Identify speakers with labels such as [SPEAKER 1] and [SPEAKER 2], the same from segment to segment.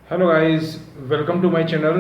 [SPEAKER 1] Hello guys, welcome to my channel.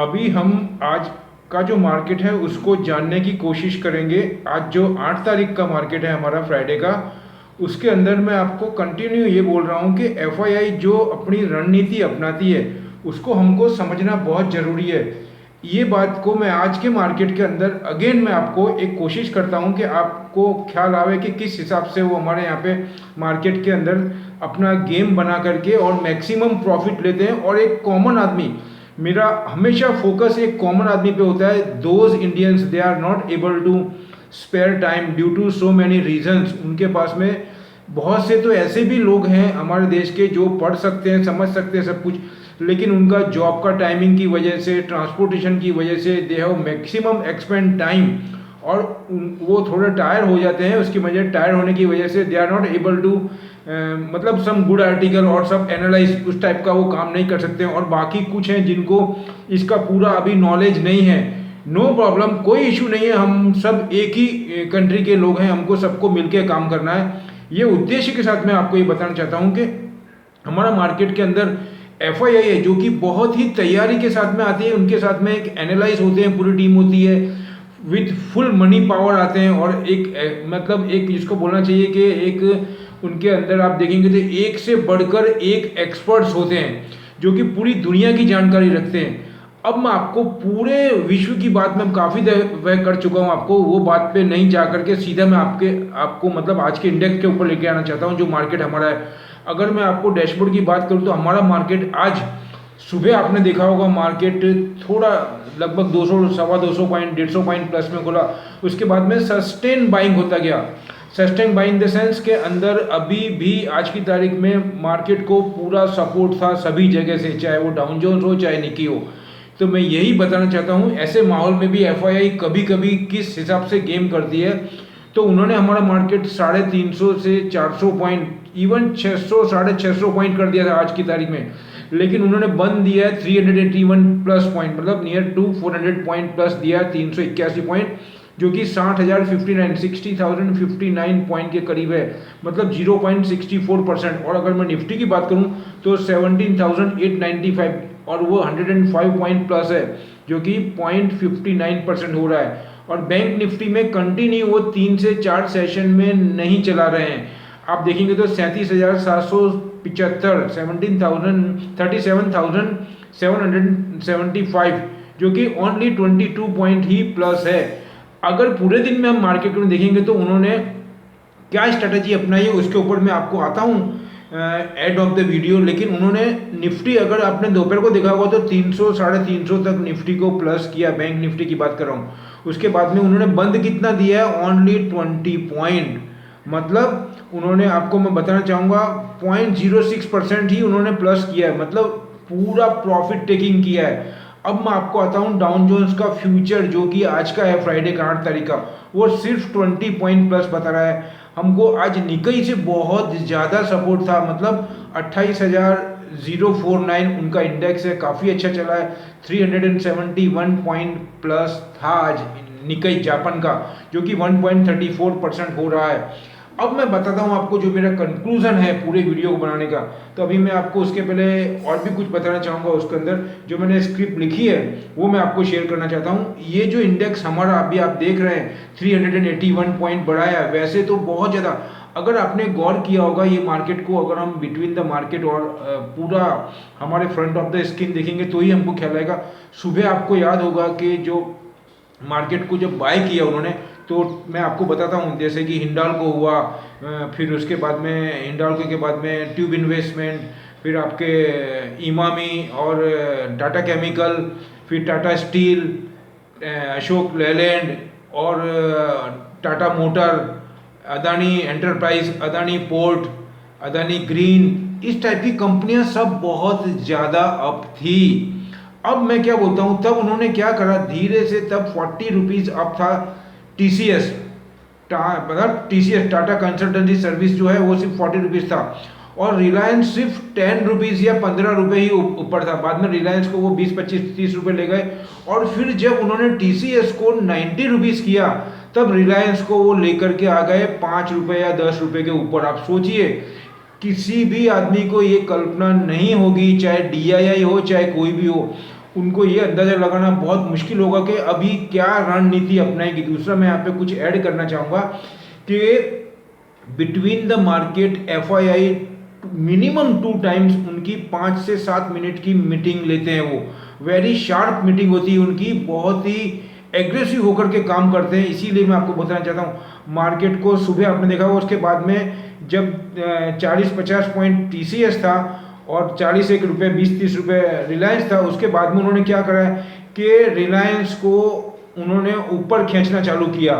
[SPEAKER 1] अभी हम आज का जो मार्केट है उसको जानने की कोशिश करेंगे। आज जो 8 तारीख का मार्केट है हमारा फ्राइडे का, उसके अंदर मैं आपको कंटिन्यू ये बोल रहा हूँ कि एफआईआई जो अपनी रणनीति अपनाती है उसको हमको समझना बहुत ज़रूरी है। ये बात को मैं आज के मार्केट के अंदर अगेन मैं आपको एक कोशिश करता हूँ कि आपको ख्याल आवे कि किस हिसाब से वो हमारे यहाँ पे मार्केट के अंदर अपना गेम बना करके और मैक्सिमम प्रॉफिट लेते हैं। और एक कॉमन आदमी, मेरा हमेशा फोकस एक कॉमन आदमी पे होता है। Those Indians they are not able to spare time due to so many reasons. उनके पास में बहुत से तो ऐसे भी लोग हैं हमारे देश के जो पढ़ सकते हैं, समझ सकते हैं सब कुछ, लेकिन उनका जॉब का टाइमिंग की वजह से, ट्रांसपोर्टेशन की वजह से they have maximum expand time, और वो थोड़े टायर हो जाते हैं। उसकी वजह टायर होने की वजह से they are not able to मतलब सम गुड आर्टिकल और सब एनालाइज, उस टाइप का वो काम नहीं कर सकते हैं। और बाकी कुछ हैं जिनको इसका पूरा अभी नॉलेज नहीं है। नो प्रॉब्लम, कोई इशू नहीं है। हम सब एक ही कंट्री के लोग हैं, हमको सबको मिलके काम करना है। ये उद्देश्य के साथ मैं आपको ये बताना चाहता हूँ कि हमारा मार्केट के अंदर एफआईआई है जो कि बहुत ही तैयारी के साथ में आती है। उनके साथ में एक एनालाइज होते हैं, पूरी टीम होती है, विथ फुल मनी पावर आते हैं। और एक मतलब एक जिसको बोलना चाहिए कि एक उनके अंदर आप देखेंगे तो एक से बढ़कर एक एक्सपर्ट्स होते हैं जो कि पूरी दुनिया की जानकारी रखते हैं। अब मैं आपको पूरे विश्व की बात में काफ़ी वह कर चुका हूँ, आपको वो बात पे नहीं जा करके सीधा मैं आपको मतलब आज के इंडेक्स के ऊपर लेके आना चाहता हूँ जो मार्केट हमारा है। अगर मैं आपको डैशबोर्ड की बात करूँ तो हमारा मार्केट आज सुबह आपने देखा होगा, मार्केट थोड़ा लगभग 200 सवा 200 पॉइंट 150 पॉइंट प्लस में खुला। उसके बाद में सस्टेन बाइंग होता गया। सस्टेन बाइंग द सेंस के अंदर अभी भी आज की तारीख में मार्केट को पूरा सपोर्ट था सभी जगह से, चाहे वो डाउन जोन्स हो चाहे निकी हो। तो मैं यही बताना चाहता हूँ, ऐसे माहौल में भी एफआईआई कभी कभी किस हिसाब से गेम करती है। तो उन्होंने हमारा मार्केट 350 से 400 पॉइंट, इवन 600 650 पॉइंट कर दिया था आज की तारीख में। लेकिन उन्होंने बंद दिया है 381 प्लस पॉइंट, मतलब नियर टू 400 पॉइंट प्लस दिया है, 381 पॉइंट, जो कि 60,059 पॉइंट के करीब है, मतलब 0.64%। और अगर मैं निफ्टी की बात करूं तो 17,895, और वो 105 पॉइंट प्लस है, जो कि 0.59% हो रहा है। और बैंक निफ्टी में कंटिन्यू वो 3 से 4 सेशन में नहीं चला रहे हैं। आप देखेंगे तो 37,775, 37,775, जो कि ओनली 22 पॉइंट ही प्लस है। अगर पूरे दिन में हम मार्केट में देखेंगे तो उन्होंने क्या स्ट्रेटजी अपनाई है उसके ऊपर मैं आपको आता हूँ एंड ऑफ द वीडियो। लेकिन उन्होंने निफ्टी, अगर आपने दोपहर को देखा होगा तो 300 350 तक निफ्टी को प्लस किया, बैंक निफ्टी की बात कर रहा हूँ। उसके बाद में उन्होंने बंद कितना दिया है, ओनली 20 पॉइंट, मतलब उन्होंने, आपको मैं बताना चाहूँगा, 0.06% ही उन्होंने प्लस किया है, मतलब पूरा प्रॉफिट टेकिंग किया है। अब मैं आपको आता हूँ डाउन जोन्स का फ्यूचर जो कि आज का है, फ्राइडे का 8 तारीख का, वो सिर्फ 20 पॉइंट प्लस बता रहा है हमको। आज निकई से बहुत ज़्यादा सपोर्ट था, मतलब 28,049 उनका इंडेक्स है, काफ़ी अच्छा चला है। 371 पॉइंट प्लस था आज निकई जापान का, जो कि 1.34% हो रहा है। अब मैं बताता हूँ आपको जो मेरा कंक्लूजन है पूरे वीडियो को बनाने का। तो अभी मैं आपको उसके पहले और भी कुछ बताना चाहूँगा। उसके अंदर जो मैंने स्क्रिप्ट लिखी है वो मैं आपको शेयर करना चाहता हूँ। ये जो इंडेक्स हमारा अभी आप देख रहे हैं 381 पॉइंट बढ़ाया है, वैसे तो बहुत ज़्यादा, अगर आपने गौर किया होगा ये मार्केट को, अगर हम बिटवीन द मार्केट और पूरा हमारे फ्रंट ऑफ द स्क्रीन देखेंगे तो ही हमको ख्याल आएगा। सुबह आपको याद होगा कि जो मार्केट को जब बाय किया उन्होंने, तो मैं आपको बताता हूँ, जैसे कि हिंडाल्को हुआ, फिर उसके बाद में हिंडाल्को के बाद में ट्यूब इन्वेस्टमेंट, फिर आपके इमामी और टाटा केमिकल, फिर टाटा स्टील, अशोक लेलैंड और Tata motor, Adani enterprise, Adani port, Adani green, इस टाइप की कंपनियां सब बहुत ज़्यादा अप थी। अब मैं क्या बोलता हूँ, तब उन्होंने क्या करा, धीरे से तब 40 रुपीज़ अप था टीसीएस, मतलब टीसीएस टाटा कंसल्टेंसी सर्विस जो है वो सिर्फ 40 रुपीज़ था, और रिलायंस सिर्फ 10 रुपीज़ या 15 रुपये ही ऊपर था। बाद में रिलायंस को वो 20 25 30 रुपये ले गए, और फिर जब उन्होंने टीसीएस को 90 रुपीज़ किया तब रिलायंस को वो लेकर के आ गए 5 रुपये या 10 रुपये के ऊपर। आप सोचिए किसी भी आदमी को ये कल्पना नहीं होगी, चाहे DII हो चाहे कोई भी हो, उनको ये अंदाज़ा लगाना बहुत मुश्किल होगा कि अभी क्या रणनीति अपनाएगी। दूसरा मैं यहाँ पे कुछ ऐड करना चाहूँगा कि between the market FII minimum 2 times उनकी 5 से 7 मिनट की मीटिंग लेते हैं। वो वेरी शार्प मीटिंग होती है उनकी, बहुत ही एग्रेसिव होकर के काम करते हैं। इसीलिए मैं आपको बताना चाहता हूँ, मार्केट को सुबह आपने देखा होगा, उसके बाद में जब 40-50 पॉइंट TCS था और 41 रुपये 20-30 रुपये रिलायंस था, उसके बाद में उन्होंने क्या करा है कि रिलायंस को उन्होंने ऊपर खींचना चालू किया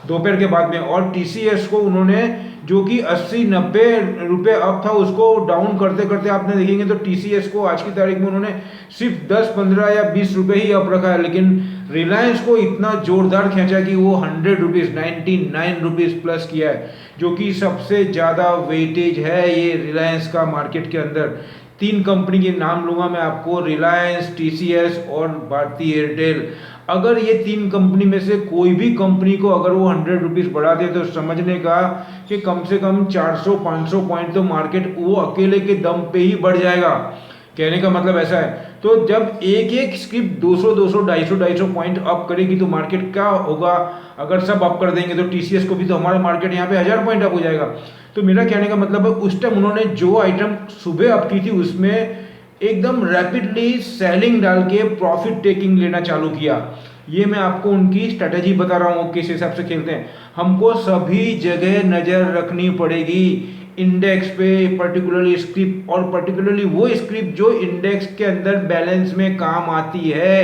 [SPEAKER 1] दोपहर के बाद में, और TCS को उन्होंने जो कि 80-90 रुपये अप था उसको डाउन करते करते आपने देखेंगे तो TCS को आज की तारीख में उन्होंने सिर्फ 10-15 या 20 रुपये ही अप रखा है, लेकिन रिलायंस को इतना जोरदार खींचा कि वो 100 रुपीज़ 99 रुपीज़ प्लस किया है, जो कि सबसे ज़्यादा वेटेज है ये रिलायंस का मार्केट के अंदर। 3 कंपनी के नाम लूँगा मैं आपको, रिलायंस, TCS और भारती एयरटेल। अगर ये 3 कंपनी में से कोई भी कंपनी को अगर वो 100 रुपीज़ बढ़ा दे तो समझने का कि कम से कम 400-500 पॉइंट तो मार्केट वो अकेले के दम पे ही बढ़ जाएगा। कहने का मतलब ऐसा है, तो जब एक एक स्क्रिप्ट 200-200, 250-250 पॉइंट अप करेगी तो मार्केट क्या होगा, अगर सब अप कर देंगे तो TCS को भी तो हमारा मार्केट यहाँ पे 1000 पॉइंट अप हो जाएगा। तो मेरा कहने का मतलब है उस टाइम उन्होंने जो आइटम सुबह अप की थी उसमें एकदम रैपिडली सेलिंग डाल के प्रॉफिट टेकिंग लेना चालू किया। ये मैं आपको उनकी स्ट्रेटेजी बता रहा हूँ किस हिसाब से खेलते हैं। हमको सभी जगह नज़र रखनी पड़ेगी इंडेक्स पे, पर्टिकुलरली स्क्रिप्ट, और पर्टिकुलरली वो स्क्रिप्ट जो इंडेक्स के अंदर बैलेंस में काम आती है।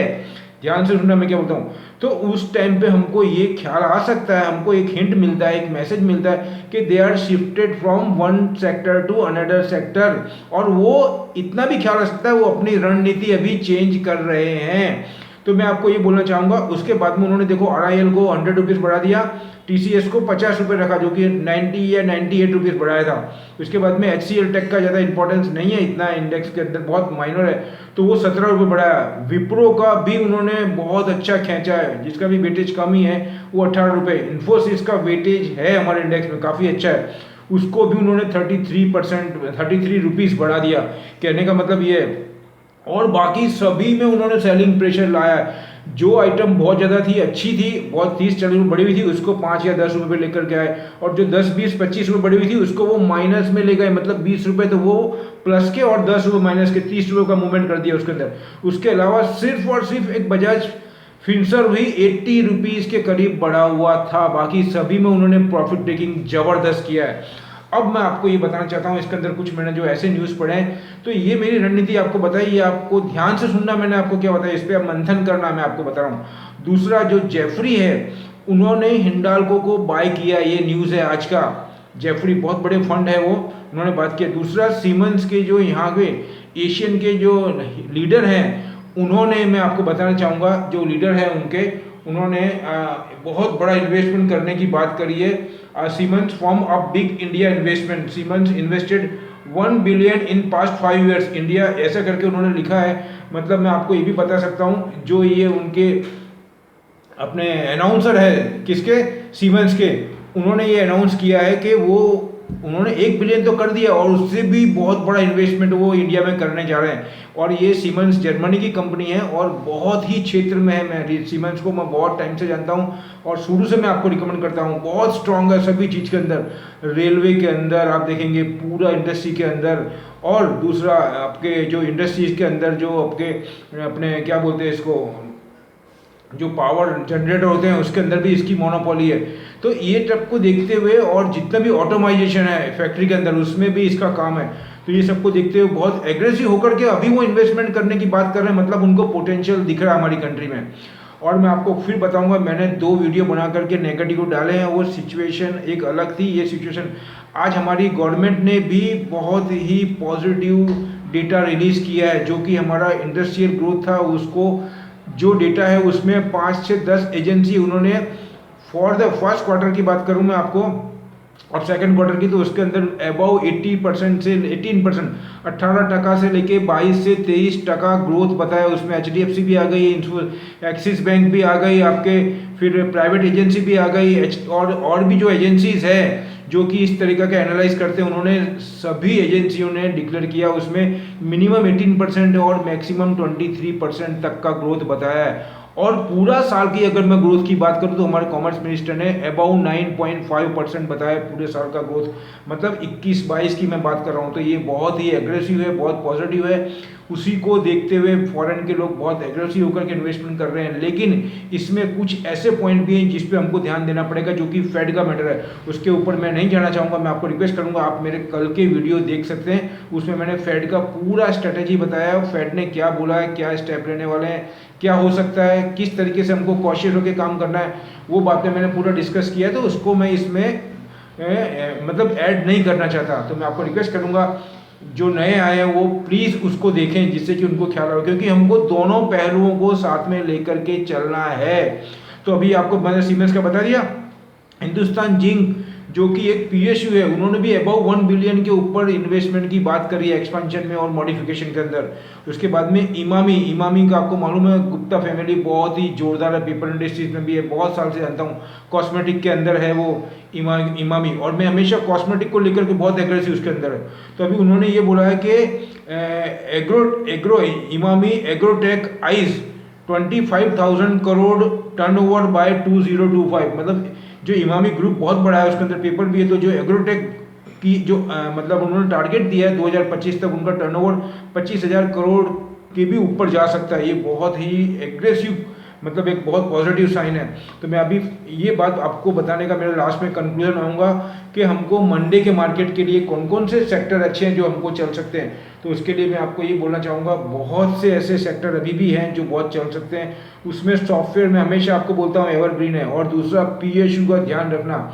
[SPEAKER 1] ध्यान से सुनना मैं क्या बोलता हूँ। तो उस टाइम पे हमको ये ख्याल आ सकता है, हमको एक हिंट मिलता है, एक मैसेज मिलता है कि they are shifted from one sector to another sector, और वो इतना भी ख्याल आ सकता है वो अपनी रणनीति अभी चेंज कर रहे हैं। तो मैं आपको ये बोलना चाहूँगा, उसके बाद में उन्होंने देखो RIL को 100 रुपीज़ बढ़ा दिया, TCS को 50 रुपये रखा, जो कि 90 या 98 रुपीज़ बढ़ाया था। उसके बाद में HCL टेक का ज़्यादा इंपॉर्टेंस नहीं है इतना इंडेक्स के अंदर, बहुत माइनर है, तो वो 17 रुपये बढ़ाया। विप्रो का भी उन्होंने बहुत अच्छा खींचा है, जिसका भी वेटेज कम ही है, वो 18 रुपये। इन्फोसिस का वेटेज है हमारे इंडेक्स में काफ़ी अच्छा है, उसको भी उन्होंने 33 रुपीज़ बढ़ा दिया। कहने का मतलब ये है, और बाकी सभी में उन्होंने सेलिंग प्रेशर लाया है। जो आइटम बहुत ज़्यादा थी, अच्छी थी, बहुत 30-40 रुपये बढ़ी हुई थी, उसको 5 या 10 रुपये लेकर के आए, और जो 10-20-25 रुपये बढ़ी हुई थी उसको वो माइनस में ले गए, मतलब 20 रुपये तो वो प्लस के और 10 रुपये माइनस के, 30 रुपये का मूवमेंट कर दिया उसके अंदर। उसके अलावा सिर्फ और सिर्फ एक बजाज फिनसर्व ही 80 रुपीज़ के करीब बढ़ा हुआ था, बाकी सभी में उन्होंने प्रॉफिट टेकिंग ज़बरदस्त किया है। अब मैं आपको ये बताना चाहता हूँ, इसके अंदर कुछ मैंने जो ऐसे न्यूज़ पढ़े हैं, तो ये मेरी रणनीति आपको बताई, ये आपको ध्यान से सुनना, मैंने आपको क्या बताया इस पर आप मंथन करना, मैं आपको बता रहा हूँ। दूसरा, जो जेफरी है उन्होंने हिंडाल्को को बाय किया, ये न्यूज़ है आज का। जेफरी बहुत बड़े फंड है वो, उन्होंने बात किया। दूसरा, सीमेंस के जो यहाँ के एशियन के जो लीडर हैं उन्होंने, मैं आपको बताना चाहूँगा, जो लीडर है उन्होंने बहुत बड़ा इन्वेस्टमेंट करने की बात करी है। Siemens form of big India investment, siemens invested 1 billion in past 5 years India, ऐसा करके उन्होंने लिखा है। मतलब मैं आपको ये भी बता सकता हूँ, जो ये उनके अपने अनाउंसर है, किसके, सीमेंस के, उन्होंने ये अनाउंस किया है कि वो उन्होंने 1 बिलियन तो कर दिया और उससे भी बहुत बड़ा इन्वेस्टमेंट वो इंडिया में करने जा रहे हैं। और ये सीमेंस जर्मनी की कंपनी है और बहुत ही क्षेत्र में है। मैं सीमेंस को मैं बहुत टाइम से जानता हूँ और शुरू से मैं आपको रिकमेंड करता हूँ, बहुत स्ट्रांग है सभी चीज़ के अंदर, रेलवे के अंदर आप देखेंगे, पूरा इंडस्ट्री के अंदर, और दूसरा आपके जो इंडस्ट्रीज के अंदर जो आपके अपने क्या बोलते हैं इसको, जो पावर जनरेटर होते हैं उसके अंदर भी इसकी मोनोपोली है। तो ये ट्रक को देखते हुए और जितना भी ऑटोमाइजेशन है फैक्ट्री के अंदर उसमें भी इसका काम है, तो ये सबको देखते हुए बहुत एग्रेसिव होकर के अभी वो इन्वेस्टमेंट करने की बात कर रहे हैं, मतलब उनको पोटेंशियल दिख रहा है हमारी कंट्री में। और मैं आपको फिर बताऊंगा, मैंने 2 वीडियो बना करके नेगेटिव डाले हैं, वो सिचुएशन एक अलग थी, ये सिचुएशन आज हमारी गवर्नमेंट ने भी बहुत ही पॉजिटिव डेटा रिलीज़ किया है, जो कि हमारा इंडस्ट्रियल ग्रोथ था उसको, जो डेटा है उसमें 5 से 10 एजेंसी उन्होंने फॉर द फर्स्ट क्वार्टर की बात करूं मैं आपको और सेकंड क्वार्टर की, तो उसके अंदर अबाउ 80% से 18%, 18% से लेके 22 से 23% ग्रोथ बताया। उसमें HDFC भी आ गई, एक्सिस बैंक भी आ गई आपके, फिर प्राइवेट एजेंसी भी आ गई, और भी जो एजेंसीज है जो कि इस तरीके का एनालाइज करते हैं, उन्होंने सभी एजेंसियों ने डिक्लेयर किया, उसमें मिनिमम 18% और मैक्सिमम 23% तक का ग्रोथ बताया है। और पूरा साल की अगर मैं ग्रोथ की बात करूं तो हमारे कॉमर्स मिनिस्टर ने अबाउ 9.5% बताया पूरे साल का ग्रोथ, मतलब 21-22 की मैं बात कर रहा हूं। तो ये बहुत ही एग्रेसिव है, बहुत पॉजिटिव है। उसी को देखते हुए फॉरेन के लोग बहुत एग्रेसिव होकर के इन्वेस्टमेंट कर रहे हैं। लेकिन इसमें कुछ ऐसे पॉइंट भी हैं जिस पे हमको ध्यान देना पड़ेगा, जो कि फेड का मैटर है। उसके ऊपर मैं नहीं जाना चाहूँगा, मैं आपको रिक्वेस्ट करूँगा आप मेरे कल के वीडियो देख सकते हैं, उसमें मैंने फेड का पूरा स्ट्रेटेजी बताया है, फेड ने क्या बोला है, क्या स्टेप लेने वाले हैं, क्या हो सकता है, किस तरीके से हमको कॉशियस होकर काम करना है, वो बातें मैंने पूरा डिस्कस किया है। तो उसको मैं इसमें मतलब ऐड नहीं करना चाहता। तो मैं आपको रिक्वेस्ट करूँगा जो नए आए हैं वो प्लीज़ उसको देखें, जिससे कि उनको ख्याल हो, क्योंकि हमको दोनों पहलुओं को साथ में लेकर के चलना है। तो अभी आपको मैंने सीमेंस का बता दिया। हिंदुस्तान जिंक जो कि एक पीएसयू है, उन्होंने भी अबाउ 1 बिलियन के ऊपर इन्वेस्टमेंट की बात करी है एक्सपेंशन में और मॉडिफिकेशन के अंदर। उसके बाद में इमामी का आपको मालूम है, गुप्ता फैमिली बहुत ही जोरदार है, पेपर इंडस्ट्रीज में भी है, बहुत साल से जानता हूँ। कॉस्मेटिक के अंदर है वो इमामी, और मैं हमेशा कॉस्मेटिक को लेकर के बहुत एग्रेसिव उसके अंदर है। तो अभी उन्होंने ये बोला है कि Emami Agrotech eyes 25,000 crore turnover by 2025, मतलब जो इमामी ग्रुप बहुत बड़ा है, उसके अंदर पेपर भी है। तो जो एग्रोटेक की जो मतलब उन्होंने टारगेट दिया है 2025 तक उनका टर्नओवर 25,000 करोड़ के भी ऊपर जा सकता है। ये बहुत ही एग्रेसिव, मतलब एक बहुत पॉजिटिव साइन है। तो मैं अभी ये बात आपको बताने का मेरा लास्ट में कंक्लूजन आऊँगा कि हमको मंडे के मार्केट के लिए कौन कौन से सेक्टर अच्छे हैं जो हमको चल सकते हैं। तो उसके लिए मैं आपको ये बोलना चाहूँगा, बहुत से ऐसे सेक्टर अभी भी हैं जो बहुत चल सकते हैं। उसमें सॉफ्टवेयर में हमेशा आपको बोलता हूँ एवरग्रीन है, और दूसरा पीएसयू का ध्यान रखना।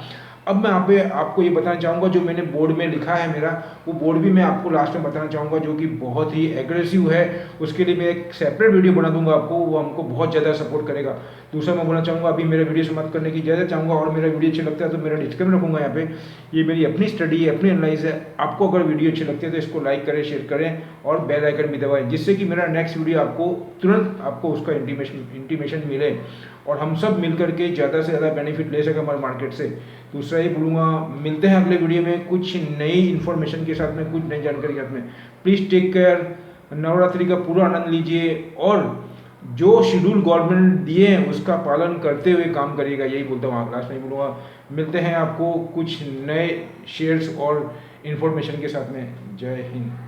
[SPEAKER 1] अब मैं यहाँ पे आपको ये बताना चाहूँगा, जो मैंने बोर्ड में लिखा है मेरा, वो बोर्ड भी मैं आपको लास्ट में बताना चाहूँगा, जो कि बहुत ही एग्रेसिव है। उसके लिए मैं एक सेपरेट वीडियो बना दूंगा आपको, वो हमको बहुत ज़्यादा सपोर्ट करेगा। दूसरा मैं बोलना चाहूँगा, अभी मेरे वीडियो समाप्त करने की इजाज़त चाहूँगा, और मेरा वीडियो अच्छा लगता है तो मेरा डिस्क्लेमर रखूँगा यहाँ पे, ये मेरी अपनी स्टडी है, अपनी एनालाइज है। आपको अगर वीडियो अच्छी लगती है तो इसको लाइक करें, शेयर करें और बेल आइकन भी दबाएं, जिससे कि मेरा नेक्स्ट वीडियो आपको तुरंत आपको उसका इंटीमेशन मिले और हम सब मिल करके ज़्यादा से ज़्यादा बेनिफिट ले सकें हमारे मार्केट से। दूसरा ये बोलूँगा, मिलते हैं अगले वीडियो में कुछ नई इन्फॉर्मेशन के साथ में, कुछ नई जानकारी के साथ में। प्लीज़ टेक केयर, नवरात्रि का पूरा आनंद लीजिए और जो शेड्यूल गवर्नमेंट दिए हैं उसका पालन करते हुए काम करिएगा, यही बोलता हूँ। लास्ट में बोलूँगा, मिलते हैं आपको कुछ नए शेयर्स और इन्फॉर्मेशन के साथ में। जय हिंद।